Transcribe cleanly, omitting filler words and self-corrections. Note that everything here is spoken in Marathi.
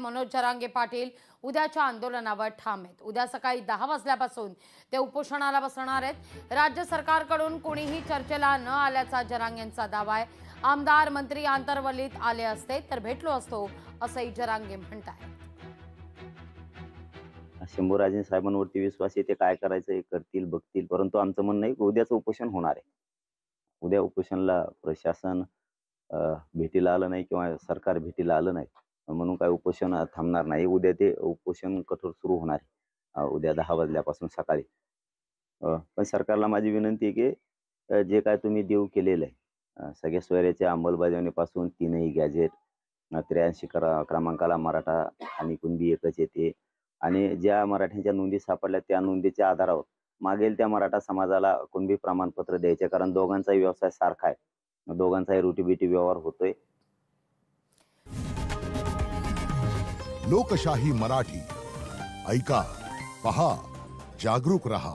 मनोज जरांगे पाटील उद्याच्या आंदोलनावर ठाम आहेत। उद्या सकाळी 10 वाजल्यापासून ते उपोषणाला बसणार आहेत। राज्य सरकारकडून कोणीही चर्चेला न आल्याचा जरांगेंचा दावा आहे। आमदार मंत्री आंतरवलीत आले असते तर भेटलो असतो असंही जरांगे म्हणतात। शंभूराजे साहेबांवरती विश्वास आहे, ते काय करायचं करतील बघतील, परंतु आमचं म्हणणं आहे की उद्याचं उपोषण होणार आहे। उद्या उपोषणला प्रशासन भेटीला आलं नाही किंवा सरकार भेटीला आलं नाही म्हणून काय उपोषण थांबणार नाही। उद्या ते उपोषण कठोर सुरू होणार आहे, उद्या 10 वाजल्यापासून सकाळी। पण सरकारला माझी विनंती आहे की जे काय तुम्ही देऊ केलेलं आहे, सगळ्या सोयऱ्याच्या अंमलबजावणीपासून 3ही गॅजेट, 83 क्रमांकाला मराठा आणि कुणबी एकच येते, आणि ज्या मराठ्यांच्या नोंदी सापडल्या त्या नोंदीच्या आधारावर मागेल त्या मराठा समाजाला कुणबी प्रमाणपत्र द्यायचे, कारण दोघांचाही व्यवसाय सारखा आहे, दोघांचाही रोटीबेटी व्यवहार होतोय। लोकशाही मराठी ऐका, पहा, जागरूक रहा।